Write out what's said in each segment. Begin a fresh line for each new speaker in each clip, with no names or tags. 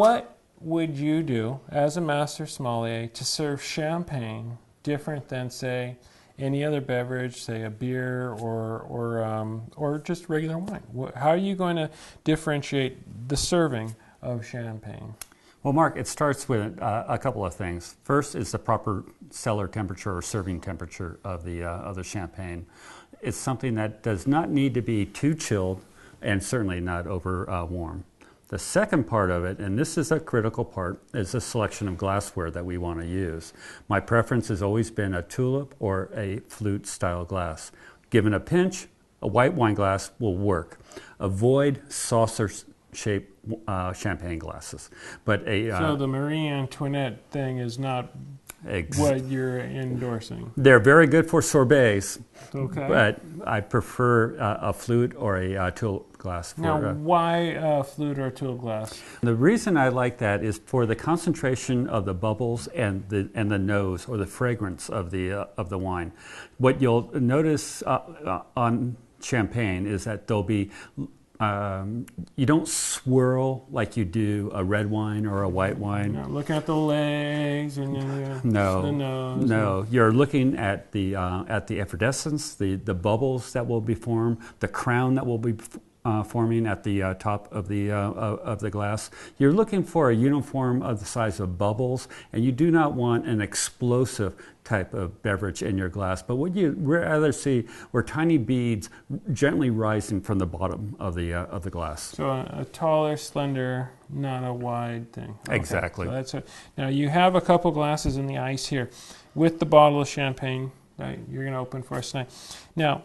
what would you do as a master sommelier to serve champagne different than, say, any other beverage, say a beer or just regular wine? How are you going to differentiate the serving of champagne?
Well, Mark, it starts with a couple of things. First is the proper cellar temperature or serving temperature of the champagne. It's something that does not need to be too chilled and certainly not over warm. The second part of it, and this is a critical part, is the selection of glassware that we want to use. My preference has always been a tulip or a flute style glass. Given a pinch, a white wine glass will work. Avoid saucer-shaped champagne glasses. But
so the Marie Antoinette thing is not what you're endorsing?
They're very good for sorbets,
okay,
but I prefer a flute or a tulip glass.
Now, why flute or tulip glass?
The reason I like that is for the concentration of the bubbles and the nose or the fragrance of the wine. What you'll notice on champagne is that there'll be you don't swirl like you do a red wine or a white wine.
You're not looking at the legs and the nose.
No, you're looking at the effervescence, the bubbles that will be formed, the crown that will be forming at the top of the glass. You're looking for a uniform of the size of bubbles, and you do not want an explosive type of beverage in your glass. But what you rather see were tiny beads gently rising from the bottom of the glass.
So a taller, slender, not a wide thing. Okay.
Exactly.
So that's now you have a couple glasses in the ice here with the bottle of champagne that you're going to open for us tonight. Now,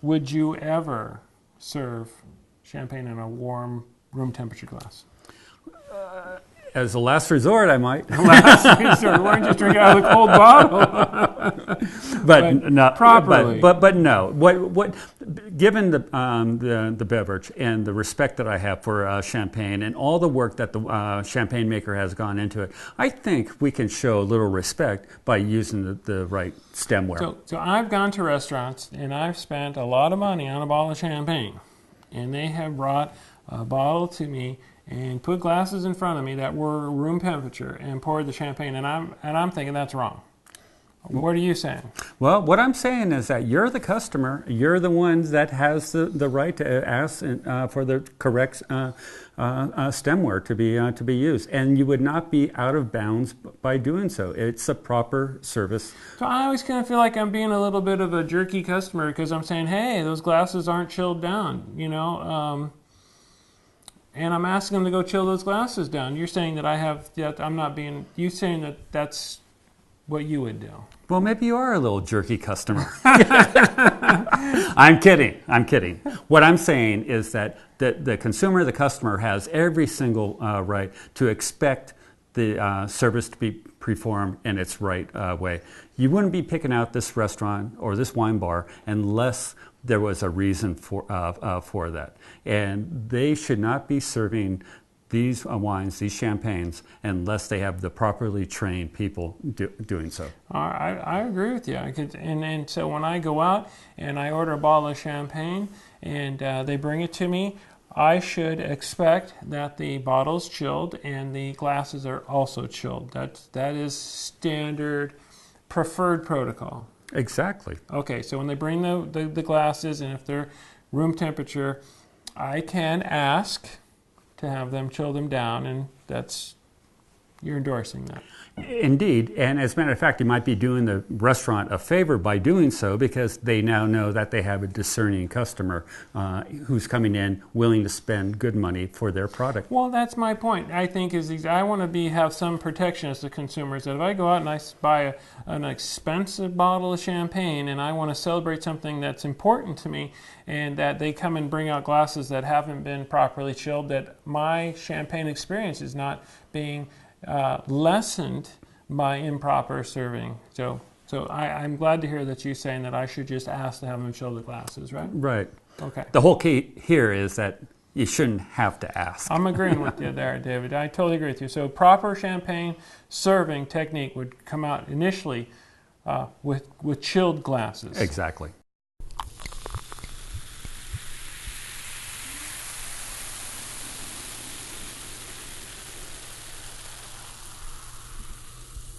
would you ever serve champagne in a warm room temperature glass?
As a last resort, I might.
Last resort. We weren't just drinking out of the cold bottle.
but not
properly.
But no. What? Given the beverage and the respect that I have for champagne and all the work that the champagne maker has gone into it, I think we can show a little respect by using the right stemware.
So I've gone to restaurants and I've spent a lot of money on a bottle of champagne, and they have brought a bottle to me and put glasses in front of me that were room temperature and poured the champagne, and I'm thinking that's wrong. What are you saying?
Well, what I'm saying is that you're the customer. You're the one that has the right to ask for the correct stemware to be used, and you would not be out of bounds by doing so. It's a proper service.
So I always kind of feel like I'm being a little bit of a jerky customer because I'm saying, hey, those glasses aren't chilled down, and I'm asking them to go chill those glasses down. You're saying that I'm not being. You're saying that that's what you would do.
Well, maybe you are a little jerky customer. I'm kidding. What I'm saying is that the consumer, the customer, has every single right to expect the service to be performed in its right way. You wouldn't be picking out this restaurant or this wine bar unless there was a reason for that. And they should not be serving these wines, these champagnes, unless they have the properly trained people doing so.
I agree with you. And so when I go out and I order a bottle of champagne and they bring it to me, I should expect that the bottle's chilled and the glasses are also chilled. That is standard, preferred protocol.
Exactly.
Okay, so when they bring the glasses and if they're room temperature, I can ask to have them chill them down, and you're endorsing that.
Indeed, and as a matter of fact, you might be doing the restaurant a favor by doing so because they now know that they have a discerning customer who's coming in willing to spend good money for their product.
Well, that's my point. I think I want to have some protection as the consumers. That if I go out and I buy an expensive bottle of champagne and I want to celebrate something that's important to me, and that they come and bring out glasses that haven't been properly chilled, that my champagne experience is not being lessened by improper serving. So I'm glad to hear that you're saying that I should just ask to have them chill the glasses, right?
Right.
Okay.
The whole key here is that you shouldn't have to ask.
I'm agreeing with you there, David. I totally agree with you. So proper champagne serving technique would come out initially with chilled glasses.
Exactly.